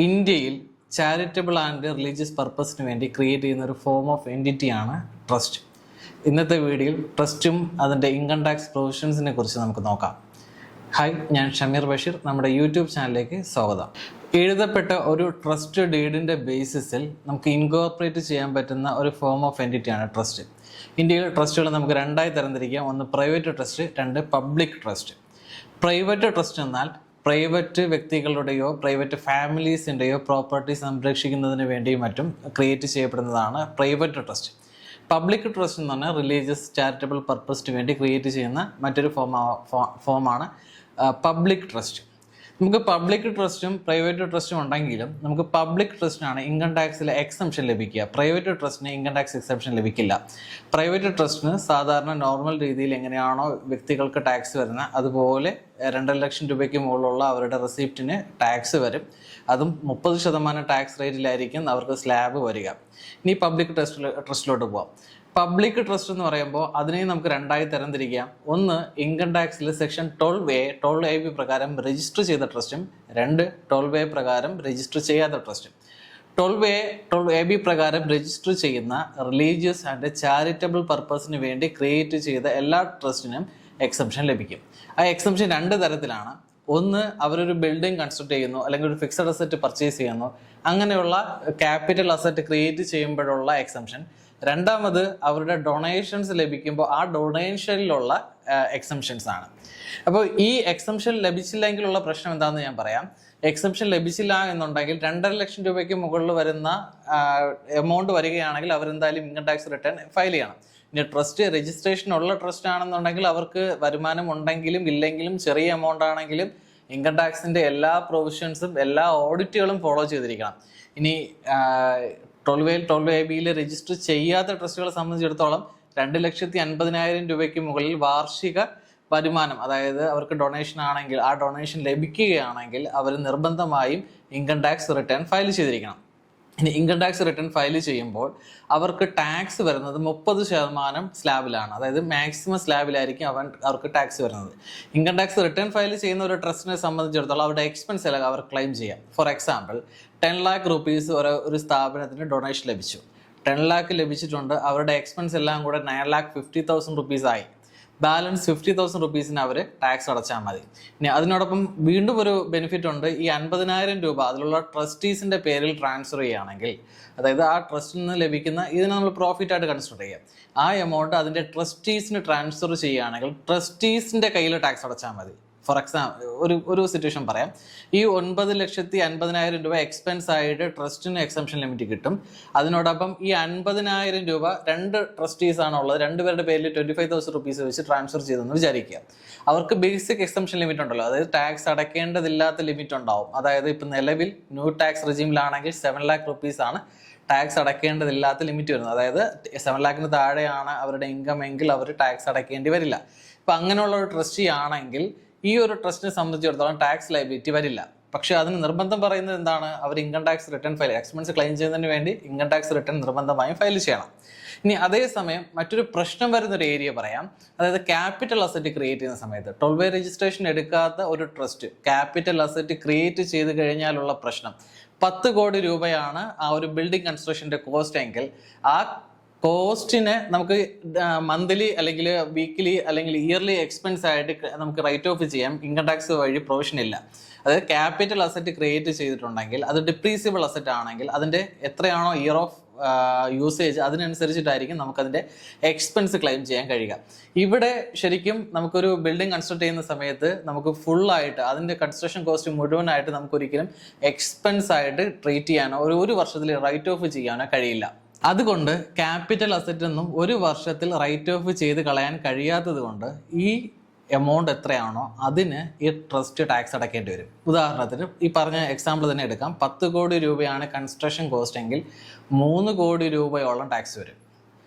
ഇന്ത്യയിൽ charitable and religious പർപ്പസിന് വേണ്ടി ക്രിയേറ്റ് ചെയ്യുന്ന ഒരു ഫോം ഓഫ് എൻറ്റിറ്റിയാണ് ട്രസ്റ്റ്. ഇന്നത്തെ വീഡിയോയിൽ ട്രസ്റ്റും അതിൻ്റെ ഇൻകം ടാക്സ് പ്രൊവിഷൻസിനെ കുറിച്ച് നമുക്ക് നോക്കാം. ഹായ്, ഞാൻ ഷമീർ ബഷീർ. നമ്മുടെ യൂട്യൂബ് ചാനലിലേക്ക് സ്വാഗതം. എഴുതപ്പെട്ട ഒരു ട്രസ്റ്റ് ഡീഡിൻ്റെ ബേസിസിൽ നമുക്ക് ഇൻകോർപ്പറേറ്റ് ചെയ്യാൻ പറ്റുന്ന ഒരു ഫോം ഓഫ് എൻറ്റിറ്റിയാണ് ട്രസ്റ്റ്. ഇന്ത്യയിൽ ട്രസ്റ്റുകൾ നമുക്ക് രണ്ടായി തരംതിരിക്കാം. ഒന്ന് പ്രൈവറ്റ് ട്രസ്റ്റ്, രണ്ട് പബ്ലിക് ട്രസ്റ്റ്. പ്രൈവറ്റ് ട്രസ്റ്റ് എന്നാൽ പ്രൈവറ്റ് വ്യക്തികളുടെയോ പ്രൈവറ്റ് ഫാമിലീസിൻ്റെയോ പ്രോപ്പർട്ടി സംരക്ഷിക്കുന്നതിന് വേണ്ടിയും മറ്റും ക്രിയേറ്റ് ചെയ്യപ്പെടുന്നതാണ് പ്രൈവറ്റ് ട്രസ്റ്റ്. പബ്ലിക് ട്രസ്റ്റ് എന്ന് പറഞ്ഞാൽ റിലീജിയസ് ചാരിറ്റബിൾ പർപ്പസിന് വേണ്ടി ക്രിയേറ്റ് ചെയ്യുന്ന മറ്റൊരു ഫോമാണ് പബ്ലിക് ട്രസ്റ്റ്. നമുക്ക് പബ്ലിക് ട്രസ്റ്റും പ്രൈവറ്റ് ട്രസ്റ്റും ഉണ്ടെങ്കിലും നമുക്ക് പബ്ലിക് ട്രസ്റ്റിനാണ് ഇൻകം ടാക്സിൽ എക്സംഷൻ ലഭിക്കുക. പ്രൈവറ്റ് ട്രസ്റ്റിന് ഇൻകം ടാക്സ് എക്സംഷൻ ലഭിക്കില്ല. പ്രൈവറ്റ് ട്രസ്റ്റിന് സാധാരണ നോർമൽ രീതിയിൽ എങ്ങനെയാണോ വ്യക്തികൾക്ക് ടാക്സ് വരുന്നത് അതുപോലെ 2 ലക്ഷം രൂപയ്ക്ക് മുകളിലുള്ള അവരുടെ റെസിപ്റ്റിന് ടാക്സ് വരും. അതും 30% ടാക്സ് റേറ്റിലായിരിക്കും അവർക്ക് സ്ലാബ് വരിക. ഇനി പബ്ലിക് ട്രസ്റ്റിലോട്ട് പോവാം. പബ്ലിക് ട്രസ്റ്റ് എന്ന് പറയുമ്പോൾ അതിനെയും നമുക്ക് രണ്ടായി തരംതിരിക്കാം. ഒന്ന്, ഇൻകം ടാക്സിൽ സെക്ഷൻ 12A പ്രകാരം രജിസ്റ്റർ ചെയ്ത ട്രസ്റ്റും, രണ്ട് 12A പ്രകാരം രജിസ്റ്റർ ചെയ്യാത്ത ട്രസ്റ്റും. 12AB പ്രകാരം രജിസ്റ്റർ ചെയ്യുന്ന റിലീജിയസ് ആൻഡ് ചാരിറ്റബിൾ പർപ്പസിന് വേണ്ടി ക്രിയേറ്റ് ചെയ്ത എല്ലാ ട്രസ്റ്റിനും എക്സംഷൻ ലഭിക്കും. ആ എക്സംഷൻ 2 തരത്തിലാണ്. ഒന്ന്, അവരൊരു ബിൽഡിംഗ് കൺസ്ട്രക്ട് ചെയ്യുന്നു അല്ലെങ്കിൽ ഒരു ഫിക്സഡ് അസറ്റ് പർച്ചേസ് ചെയ്യുന്നു, അങ്ങനെയുള്ള ക്യാപിറ്റൽ അസറ്റ് ക്രിയേറ്റ് ചെയ്യുമ്പോഴുള്ള എക്സംഷൻ. രണ്ടാമത്, അവരുടെ ഡൊണേഷൻസ് ലഭിക്കുമ്പോൾ ആ ഡൊണേഷനിലുള്ള എക്സംഷൻസ് ആണ്. അപ്പോൾ ഈ എക്സംഷൻ ലഭിച്ചില്ലെങ്കിലുള്ള പ്രശ്നം എന്താണെന്ന് ഞാൻ പറയാം. എക്സംഷൻ ലഭിച്ചില്ല എന്നുണ്ടെങ്കിൽ 2.5 ലക്ഷം രൂപയ്ക്ക് മുകളിൽ വരുന്ന എമൗണ്ട് വരികയാണെങ്കിൽ അവരെന്തായാലും ഇൻകം ടാക്സ് റിട്ടേൺ ഫയൽ ചെയ്യണം. ഇനി ട്രസ്റ്റ് രജിസ്ട്രേഷൻ ഉള്ള ട്രസ്റ്റ് ആണെന്നുണ്ടെങ്കിൽ അവർക്ക് വരുമാനം ഉണ്ടെങ്കിലും ഇല്ലെങ്കിലും ചെറിയ എമൗണ്ട് ആണെങ്കിലും ഇൻകം ടാക്സിൻ്റെ എല്ലാ പ്രൊവിഷൻസും എല്ലാ ഓഡിറ്റുകളും ഫോളോ ചെയ്തിരിക്കണം. ഇനി 12AB രജിസ്റ്റർ ചെയ്യാത്ത ട്രസ്റ്റുകളെ സംബന്ധിച്ചിടത്തോളം 2,50,000 രൂപയ്ക്ക് മുകളിൽ വാർഷിക വരുമാനം, അതായത് അവർക്ക് ഡൊണേഷൻ ആണെങ്കിൽ ആ ഡൊണേഷൻ ലഭിക്കുകയാണെങ്കിൽ അവർ നിർബന്ധമായും ഇൻകം ടാക്സ് റിട്ടേൺ ഫയൽ ചെയ്തിരിക്കണം. ഇനി ഇൻകം ടാക്സ് റിട്ടേൺ ഫയൽ ചെയ്യുമ്പോൾ അവർക്ക് ടാക്സ് വരുന്നത് 30% സ്ലാബിലാണ്, അതായത് മാക്സിമം സ്ലാബിലായിരിക്കും അവർക്ക് ടാക്സ് വരുന്നത്. ഇൻകം ടാക്സ് റിട്ടേൺ ഫയൽ ചെയ്യുന്ന ഒരു ട്രസ്റ്റിനെ സംബന്ധിച്ചിടത്തോളം അവരുടെ എക്സ്പെൻസ് എല്ലാം അവർ ക്ലെയിം ചെയ്യാം. ഫോർ എക്സാമ്പിൾ, 10 lakh rupees ഒരു സ്ഥാപനത്തിന് ഡൊണേഷൻ ലഭിച്ചു. 10 lakh ലഭിച്ചിട്ടുണ്ട്. അവരുടെ എക്സ്പെൻസ് എല്ലാം കൂടെ 9,50,000 rupees ആയി. ബാലൻസ് 50,000 rupeesന് അവർ ടാക്സ് അടച്ചാൽ മതി. ഇനി അതിനോടൊപ്പം വീണ്ടും ഒരു ബെനിഫിറ്റ് ഉണ്ട്. ഈ 50,000 രൂപ അതിലുള്ള ട്രസ്റ്റീസിൻ്റെ പേരിൽ ട്രാൻസ്ഫർ ചെയ്യുകയാണെങ്കിൽ, അതായത് ആ ട്രസ്റ്റിൽ നിന്ന് ലഭിക്കുന്ന ഇതിനെ നമ്മൾ പ്രോഫിറ്റ് ആയിട്ട് കൺസിഡർ ചെയ്യാം. ആ എമൗണ്ട് അതിൻ്റെ ട്രസ്റ്റീസിന് ട്രാൻസ്ഫർ ചെയ്യുകയാണെങ്കിൽ ട്രസ്റ്റീസിൻ്റെ കയ്യിൽ ടാക്സ് അടച്ചാൽ മതി. ഫോർ എക്സാമ്പിൾ, ഒരു സിറ്റുവേഷൻ പറയാം. ഈ 9,50,000 രൂപ എക്സ്പെൻസ് ആയിട്ട് ട്രസ്റ്റിന് എക്സംഷൻ ലിമിറ്റ് കിട്ടും. അതിനോടൊപ്പം ഈ 50,000 രൂപ 2 ട്രസ്റ്റീസ് ആണുള്ളത്, 2 പേരുടെ പേരിൽ 25,000 rupees വെച്ച് ട്രാൻസ്ഫർ ചെയ്തെന്ന് വിചാരിക്കുക. അവർക്ക് ബേസിക് എക്സംഷൻ ലിമിറ്റ് ഉണ്ടല്ലോ, അതായത് ടാക്സ് അടയ്ക്കേണ്ടതില്ലാത്ത ലിമിറ്റ് ഉണ്ടാവും. അതായത് ഇപ്പം നിലവിൽ ന്യൂ ടാക്സ് റെജീമിലാണെങ്കിൽ 7 lakh rupees ആണ് ടാക്സ് അടയ്ക്കേണ്ടതില്ലാത്ത ലിമിറ്റ് വരുന്നത്. അതായത് 7 lakhന് താഴെയാണ് അവരുടെ ഇൻകം എങ്കിൽ അവർ ടാക്സ് അടയ്ക്കേണ്ടി വരില്ല. ഇപ്പം അങ്ങനെയുള്ള ഒരു ട്രസ്റ്റി ആണെങ്കിൽ ഈ ഒരു ട്രസ്റ്റിനെ സംബന്ധിച്ചിടത്തോളം ടാക്സ് ലയബിലിറ്റി വരില്ല. പക്ഷേ അതിന് നിർബന്ധം പറയുന്നത് എന്താണ്? അവർ income tax return file, expense claim ചെയ്യുന്നതിന് വേണ്ടി ഇൻകം ടാക്സ് റിട്ടേൺ നിർബന്ധമായും ഫയൽ ചെയ്യണം. ഇനി അതേസമയം മറ്റൊരു പ്രശ്നം വരുന്നൊരു ഏരിയ പറയാം. അതായത് ക്യാപിറ്റൽ അസറ്റ് ക്രിയേറ്റ് ചെയ്യുന്ന സമയത്ത് 12A രജിസ്ട്രേഷൻ എടുക്കാത്ത ഒരു ട്രസ്റ്റ് ക്യാപിറ്റൽ അസറ്റ് ക്രിയേറ്റ് ചെയ്ത് കഴിഞ്ഞാലുള്ള പ്രശ്നം, 10 കോടി രൂപയാണ് ആ ഒരു ബിൽഡിംഗ് കൺസ്ട്രക്ഷൻ്റെ കോസ്റ്റ് എങ്കിൽ ആ കോസ്റ്റിനെ നമുക്ക് മന്ത്ലി അല്ലെങ്കിൽ വീക്ക്ലി അല്ലെങ്കിൽ ഇയർലി എക്സ്പെൻസ് ആയിട്ട് നമുക്ക് റൈറ്റ് ഓഫ് ചെയ്യാം. ഇൻകം ടാക്സ് വഴി പ്രൊവിഷൻ ഇല്ല. അതായത് ക്യാപിറ്റൽ അസറ്റ് ക്രിയേറ്റ് ചെയ്തിട്ടുണ്ടെങ്കിൽ അത് ഡിപ്രീസിബിൾ അസറ്റ് ആണെങ്കിൽ അതിൻ്റെ എത്രയാണോ ഇയർ ഓഫ് യൂസേജ് അതിനനുസരിച്ചിട്ടായിരിക്കും നമുക്കതിൻ്റെ എക്സ്പെൻസ് ക്ലെയിം ചെയ്യാൻ കഴിയുക. ഇവിടെ ശരിക്കും നമുക്കൊരു ബിൽഡിംഗ് കൺസ്ട്രക്ട് ചെയ്യുന്ന സമയത്ത് നമുക്ക് ഫുള്ളായിട്ട് അതിൻ്റെ കൺസ്ട്രക്ഷൻ കോസ്റ്റ് മുഴുവനായിട്ട് നമുക്കൊരിക്കലും എക്സ്പെൻസ് ആയിട്ട് ട്രീറ്റ് ചെയ്യാനോ ഒരു വർഷത്തിൽ റൈറ്റ് ഓഫ് ചെയ്യാനോ കഴിയില്ല. അതുകൊണ്ട് ക്യാപിറ്റൽ അസറ്റ് ഒന്നും ഒരു വർഷത്തിൽ റൈറ്റ് ഓഫ് ചെയ്ത് കളയാൻ കഴിയാത്തത് കൊണ്ട് ഈ എമൗണ്ട് എത്രയാണോ അതിന് ഈ ട്രസ്റ്റ് ടാക്സ് അടയ്ക്കേണ്ടി വരും. ഉദാഹരണത്തിന് ഈ പറഞ്ഞ എക്സാമ്പിൾ തന്നെ എടുക്കാം. 10 കോടി രൂപയാണ് കൺസ്ട്രക്ഷൻ കോസ്റ്റ് എങ്കിൽ 3 കോടി രൂപയോളം ടാക്സ് വരും.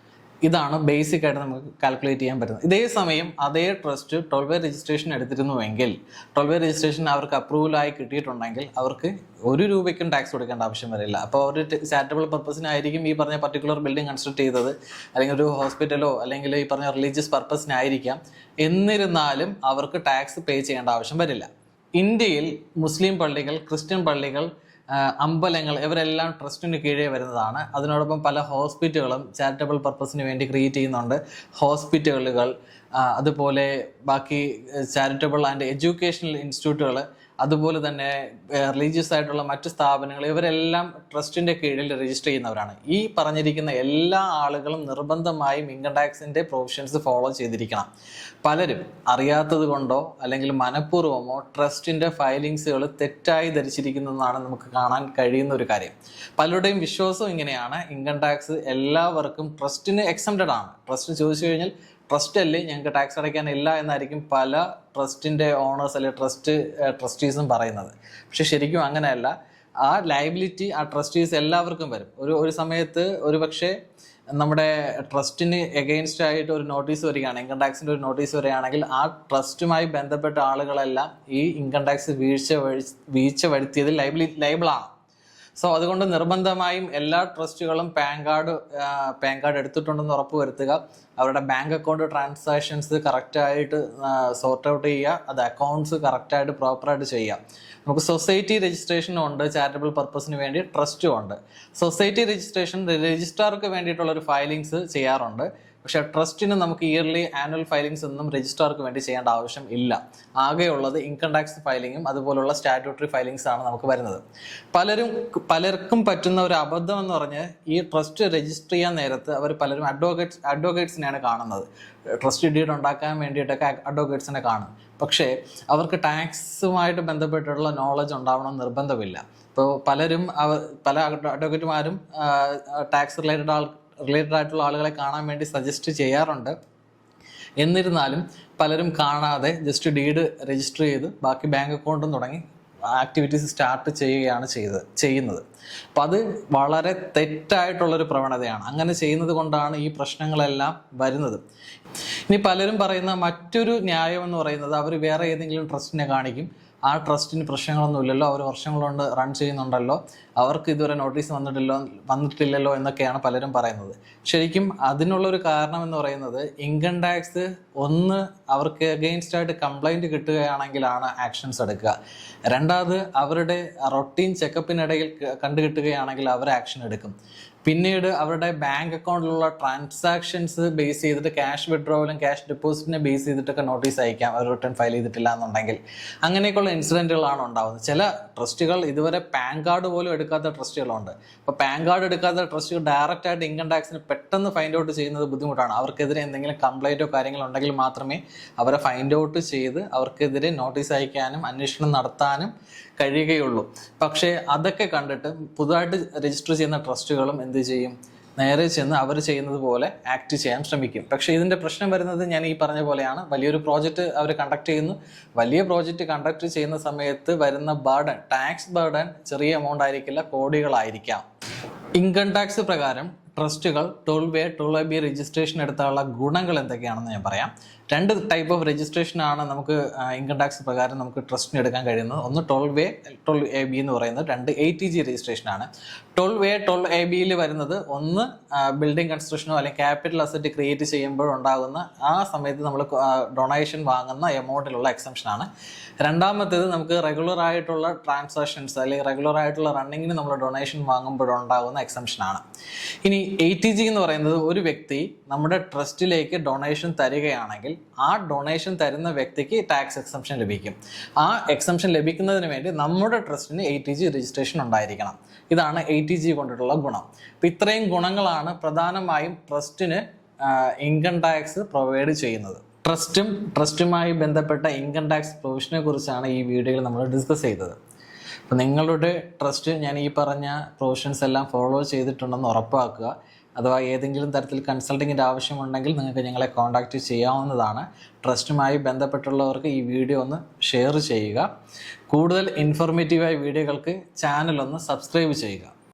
ഇതാണ് ബേസിക് ആയിട്ട് നമുക്ക് കാൽക്കുലേറ്റ് ചെയ്യാൻ പറ്റുന്നത്. ഇതേ സമയം അതേ trust 12A registration എടുത്തിരുന്നുവെങ്കിൽ 12A registration അവർക്ക് അപ്രൂവലായി കിട്ടിയിട്ടുണ്ടെങ്കിൽ അവർക്ക് 1 രൂപയ്ക്കും ടാക്സ് കൊടുക്കേണ്ട ആവശ്യം വരില്ല. അപ്പോൾ അവർ ചാരിറ്റബിൾ പർപ്പസിനായിരിക്കും ഈ പറഞ്ഞ പർട്ടിക്കുലർ ബിൽഡിംഗ് കൺസ്ട്രക്ട് ചെയ്തത്, അല്ലെങ്കിൽ ഒരു ഹോസ്പിറ്റലോ അല്ലെങ്കിൽ ഈ പറഞ്ഞ റിലീജിയസ് പർപ്പസിനായിരിക്കാം. എന്നിരുന്നാലും അവർക്ക് ടാക്സ് പേ ചെയ്യേണ്ട ആവശ്യം വരില്ല. ഇന്ത്യയിൽ മുസ്ലിം പള്ളികൾ, ക്രിസ്ത്യൻ പള്ളികൾ, അമ്പലങ്ങൾ ഇവരെല്ലാം ട്രസ്റ്റിന് കീഴേ വരുന്നതാണ്. അതിനോടൊപ്പം പല ഹോസ്പിറ്റലുകളും ചാരിറ്റബിൾ പർപ്പസിന് വേണ്ടി ക്രിയേറ്റ് ചെയ്യുന്നുണ്ട്. ഹോസ്പിറ്റലുകൾ, അതുപോലെ ബാക്കി ചാരിറ്റബിൾ ആൻഡ് എഡ്യൂക്കേഷണൽ ഇൻസ്റ്റിറ്റ്യൂട്ടുകൾ, അതുപോലെ തന്നെ റിലീജിയസ് ആയിട്ടുള്ള മറ്റ് സ്ഥാപനങ്ങൾ, ഇവരെല്ലാം ട്രസ്റ്റിൻ്റെ കീഴിൽ രജിസ്റ്റർ ചെയ്യുന്നവരാണ്. ഈ പറഞ്ഞിരിക്കുന്ന എല്ലാ ആളുകളും നിർബന്ധമായും ഇൻകം ടാക്സിൻ്റെ പ്രൊവിഷൻസ് ഫോളോ ചെയ്തിരിക്കണം. പലരും അറിയാത്തത് കൊണ്ടോ അല്ലെങ്കിൽ മനഃപൂർവ്വമോ ട്രസ്റ്റിൻ്റെ ഫയലിങ്സുകൾ തെറ്റായി ധരിച്ചിരിക്കുന്നതെന്നാണ് നമുക്ക് കാണാൻ കഴിയുന്ന ഒരു കാര്യം. പലരുടെയും വിശ്വാസം ഇങ്ങനെയാണ്, ഇൻകം ടാക്സ് എല്ലാവർക്കും ട്രസ്റ്റിന് എക്സംപ്റ്റഡ് ആണ്. ട്രസ്റ്റ് ചോദിച്ചു കഴിഞ്ഞാൽ ട്രസ്റ്റ് അല്ലേ, ഞങ്ങൾക്ക് ടാക്സ് അടയ്ക്കാനില്ല എന്നായിരിക്കും പല ട്രസ്റ്റിൻ്റെ ഓണേഴ്സ് അല്ലെങ്കിൽ ട്രസ്റ്റീസും പറയുന്നത്. പക്ഷെ ശരിക്കും അങ്ങനെയല്ല. ആ ലയബിലിറ്റി ആ ട്രസ്റ്റീസ് എല്ലാവർക്കും വരും. ഒരു സമയത്ത് ഒരു പക്ഷേ നമ്മുടെ ട്രസ്റ്റിന് എഗെയിൻസ്റ്റ് ആയിട്ട് ഒരു നോട്ടീസ് വരികയാണ്, ഇൻകം ടാക്സിൻ്റെ ഒരു നോട്ടീസ് വരികയാണെങ്കിൽ ആ ട്രസ്റ്റുമായി ബന്ധപ്പെട്ട ആളുകളെല്ലാം ഈ ഇൻകം ടാക്സ് വീഴ്ച വരുത്തിയതിൽ ലയബിളാണ്. സോ അതുകൊണ്ട് നിർബന്ധമായും എല്ലാ ട്രസ്റ്റുകളും പാൻ കാർഡ് എടുത്തിട്ടുണ്ടെന്ന് ഉറപ്പുവരുത്തുക. അവരുടെ ബാങ്ക് അക്കൗണ്ട് ട്രാൻസാക്ഷൻസ് കറക്റ്റായിട്ട് സോർട്ട് ഔട്ട് ചെയ്യുക. അത് അക്കൗണ്ട്സ് കറക്റ്റായിട്ട് പ്രോപ്പറായിട്ട് ചെയ്യുക. നമുക്ക് സൊസൈറ്റി രജിസ്ട്രേഷനും ഉണ്ട്, ചാരിറ്റബിൾ പർപ്പസിന് വേണ്ടി ട്രസ്റ്റും ഉണ്ട്. സൊസൈറ്റി രജിസ്ട്രേഷൻ രജിസ്ട്രാർക്ക് വേണ്ടിയിട്ടുള്ളൊരു ഫയലിങ്സ് ചെയ്യാറുണ്ട്. പക്ഷേ ട്രസ്റ്റിന് നമുക്ക് ഇയർലി ആനുവൽ ഫയലിങ്സ് ഒന്നും രജിസ്ട്രാർക്ക് വേണ്ടി ചെയ്യേണ്ട ആവശ്യം ഇല്ല. ആകെയുള്ളത് ഇൻകം ടാക്സ് ഫയലിങ്ങും അതുപോലുള്ള സ്റ്റാറ്റ്യൂട്ടറി ഫയലിങ്സ് ആണ് നമുക്ക് വരുന്നത്. പലർക്കും പറ്റുന്ന ഒരു അബദ്ധം എന്ന് പറഞ്ഞ് ഈ ട്രസ്റ്റ് രജിസ്റ്റർ ചെയ്യാൻ നേരത്ത് അവർ പലരും അഡ്വക്കേറ്റ്സിനെയാണ് കാണുന്നത്. ട്രസ്റ്റ് ഡീഡ് ഉണ്ടാക്കാൻ വേണ്ടിയിട്ടൊക്കെ അഡ്വക്കേറ്റ്സിനെ കാണും. പക്ഷേ അവർക്ക് ടാക്സുമായിട്ട് ബന്ധപ്പെട്ടുള്ള നോളജ് ഉണ്ടാവണം നിർബന്ധമില്ല. ഇപ്പോൾ പല അഡ്വക്കേറ്റുമാരും ടാക്സ് റിലേറ്റഡ് ആയിട്ടുള്ള ആളുകളെ കാണാൻ വേണ്ടി സജസ്റ്റ് ചെയ്യാറുണ്ട്. എന്നിരുന്നാലും പലരും കാണാതെ ജസ്റ്റ് ഡീഡ് രജിസ്റ്റർ ചെയ്ത് ബാക്കി ബാങ്ക് അക്കൗണ്ടും തുടങ്ങി ആക്ടിവിറ്റീസ് സ്റ്റാർട്ട് ചെയ്യുന്നത്. അപ്പം അത് വളരെ തെറ്റായിട്ടുള്ളൊരു പ്രവണതയാണ്. അങ്ങനെ ചെയ്യുന്നത് കൊണ്ടാണ് ഈ പ്രശ്നങ്ങളെല്ലാം വരുന്നത്. ഇനി പലരും പറയുന്ന മറ്റൊരു ന്യായം എന്ന് പറയുന്നത്, അവർ വേറെ ഏതെങ്കിലും ട്രസ്റ്റിനെ കാണിക്കും, ആ ട്രസ്റ്റിന് പ്രശ്നങ്ങളൊന്നുമില്ലല്ലോ, അവർ വർഷങ്ങൾ കൊണ്ട് റൺ ചെയ്യുന്നുണ്ടല്ലോ, അവർക്ക് ഇതുവരെ നോട്ടീസ് വന്നിട്ടില്ലല്ലോ എന്നൊക്കെയാണ് പലരും പറയുന്നത്. ശരിക്കും അതിനുള്ളൊരു കാരണം എന്ന് പറയുന്നത്, ഇൻകം ടാക്സ് ഒന്ന് അവർക്ക് അഗെയിൻസ്റ്റ് ആയിട്ട് കംപ്ലൈൻറ്റ് കിട്ടുകയാണെങ്കിലാണ് ആക്ഷൻസ് എടുക്കുക. രണ്ടാമത് അവരുടെ റൊട്ടീൻ ചെക്കപ്പിനിടയിൽ കണ്ടുകിട്ടുകയാണെങ്കിൽ അവർ ആക്ഷൻ എടുക്കും. പിന്നീട് അവരുടെ ബാങ്ക് അക്കൗണ്ടിലുള്ള ട്രാൻസാക്ഷൻസ് ബേസ് ചെയ്തിട്ട് ക്യാഷ് വിഡ്രോവലും ക്യാഷ് ഡെപ്പോസിറ്റിനെ ബേസ് ചെയ്തിട്ടൊക്കെ നോട്ടീസ് അയക്കാം, അവർ റിട്ടേൺ ഫയൽ ചെയ്തിട്ടില്ല എന്നുണ്ടെങ്കിൽ. അങ്ങനെയൊക്കെയുള്ള ഇൻസിഡൻറ്റുകളാണ് ഉണ്ടാകുന്നത്. ചില ട്രസ്റ്റുകൾ ഇതുവരെ പാൻ കാർഡ് പോലും എടുക്കാത്ത ട്രസ്റ്റുകളുണ്ട്. അപ്പോൾ പാൻ കാർഡ് എടുക്കാത്ത ട്രസ്റ്റുകൾ ഡയറക്റ്റ് ആയിട്ട് ഇൻകം ടാക്സിന് പെട്ടെന്ന് ഫൈൻഡ് ഔട്ട് ചെയ്യുന്നത് ബുദ്ധിമുട്ടാണ്. അവർക്കെതിരെ എന്തെങ്കിലും കംപ്ലൈൻറ്റോ കാര്യങ്ങളോ ഉണ്ടെങ്കിൽ മാത്രമേ അവരെ ഫൈൻഡ് ഔട്ട് ചെയ്ത് അവർക്കെതിരെ നോട്ടീസ് അയക്കാനും അന്വേഷണം നടത്താനും കഴിയുകയുള്ളൂ. പക്ഷേ അതൊക്കെ കണ്ടിട്ട് പുതുതായിട്ട് രജിസ്റ്റർ ചെയ്യുന്ന ട്രസ്റ്റുകളും എന്ത് ചെയ്യും, നേരെ ചെന്ന് അവർ ചെയ്യുന്നത് പോലെ ആക്ട് ചെയ്യാൻ ശ്രമിക്കും. പക്ഷേ ഇതിൻ്റെ പ്രശ്നം വരുന്നത് ഞാൻ ഈ പറഞ്ഞ പോലെയാണ്. വലിയൊരു പ്രോജക്റ്റ് അവർ കണ്ടക്ട് ചെയ്യുന്നു. വലിയ പ്രോജക്റ്റ് കണ്ടക്ട് ചെയ്യുന്ന സമയത്ത് വരുന്ന ബർഡൻ, ടാക്സ് ബർഡൻ ചെറിയ എമൗണ്ട് ആയിരിക്കില്ല, കോടികളായിരിക്കാം. ഇൻകം ടാക്സ് പ്രകാരം ട്രസ്റ്റുകൾ 12A രജിസ്ട്രേഷൻ എടുത്താലുള്ള ഗുണങ്ങൾ എന്തൊക്കെയാണെന്ന് ഞാൻ പറയാം. 2 ടൈപ്പ് ഓഫ് രജിസ്ട്രേഷൻ ആണ് നമുക്ക് ഇൻകം ടാക്സ് പ്രകാരം നമുക്ക് ട്രസ്റ്റിന് എടുക്കാൻ കഴിയുന്നത്. ഒന്ന് 12AB എന്ന് പറയുന്നത്, 2 ATG രജിസ്ട്രേഷൻ ആണ്. 12ABയിൽ വരുന്നത്, ഒന്ന് ബിൽഡിംഗ് കൺസ്ട്രക്ഷനോ അല്ലെങ്കിൽ ക്യാപിറ്റൽ അസറ്റ് ക്രിയേറ്റ് ചെയ്യുമ്പോഴുണ്ടാകുന്ന ആ സമയത്ത് നമ്മൾ ഡൊണേഷൻ വാങ്ങുന്ന എമൗണ്ടിലുള്ള എക്സംഷൻ ആണ്. രണ്ടാമത്തേത് നമുക്ക് റെഗുലർ ആയിട്ടുള്ള ട്രാൻസാക്ഷൻസ് അല്ലെങ്കിൽ റെഗുലർ ആയിട്ടുള്ള റണ്ണിങ്ങിന് നമ്മൾ ഡൊണേഷൻ വാങ്ങുമ്പോഴുണ്ടാകുന്ന എക്സംഷൻ ആണ്. ഇനി ATG എന്ന് പറയുന്നത്, ഒരു വ്യക്തി നമ്മുടെ ട്രസ്റ്റിലേക്ക് ഡൊണേഷൻ തരികയാണെങ്കിൽ ആ ഡൊണേഷൻ തരുന്ന വ്യക്തിക്ക് ടാക്സ് എക്സംഷൻ ലഭിക്കും. ആ എക്സംഷൻ ലഭിക്കുന്നതിന് വേണ്ടി നമ്മുടെ ട്രസ്റ്റിന് ATG രജിസ്ട്രേഷൻ ഉണ്ടായിരിക്കണം. ഇതാണ് ATG കൊണ്ടിട്ടുള്ള ഗുണം. അപ്പം ഇത്രയും ഗുണങ്ങളാണ് പ്രധാനമായും ട്രസ്റ്റിന് ഇൻകം ടാക്സ് പ്രൊവൈഡ് ചെയ്യുന്നത്. ട്രസ്റ്റുമായി ബന്ധപ്പെട്ട ഇൻകം ടാക്സ് പ്രൊവിഷനെ കുറിച്ചാണ് ഈ വീഡിയോയിൽ നമ്മൾ ഡിസ്കസ് ചെയ്തത്. അപ്പോൾ നിങ്ങളുടെ ട്രസ്റ്റ് ഞാൻ ഈ പറഞ്ഞ പ്രൊവിഷൻസ് എല്ലാം ഫോളോ ചെയ്തിട്ടുണ്ടെന്ന് ഉറപ്പാക്കുക. അഥവാ ഏതെങ്കിലും തരത്തിൽ കൺസൾട്ടിങ്ങിൻ്റെ ആവശ്യമുണ്ടെങ്കിൽ നിങ്ങൾക്ക് ഞങ്ങളെ കോൺടാക്റ്റ് ചെയ്യാവുന്നതാണ്. ട്രസ്റ്റുമായി ബന്ധപ്പെട്ടുള്ളവർക്ക് ഈ വീഡിയോ ഒന്ന് ഷെയർ ചെയ്യുക. കൂടുതൽ ഇൻഫോർമേറ്റീവായ വീഡിയോകൾക്ക് ചാനൽ ഒന്ന് സബ്സ്ക്രൈബ് ചെയ്യുക.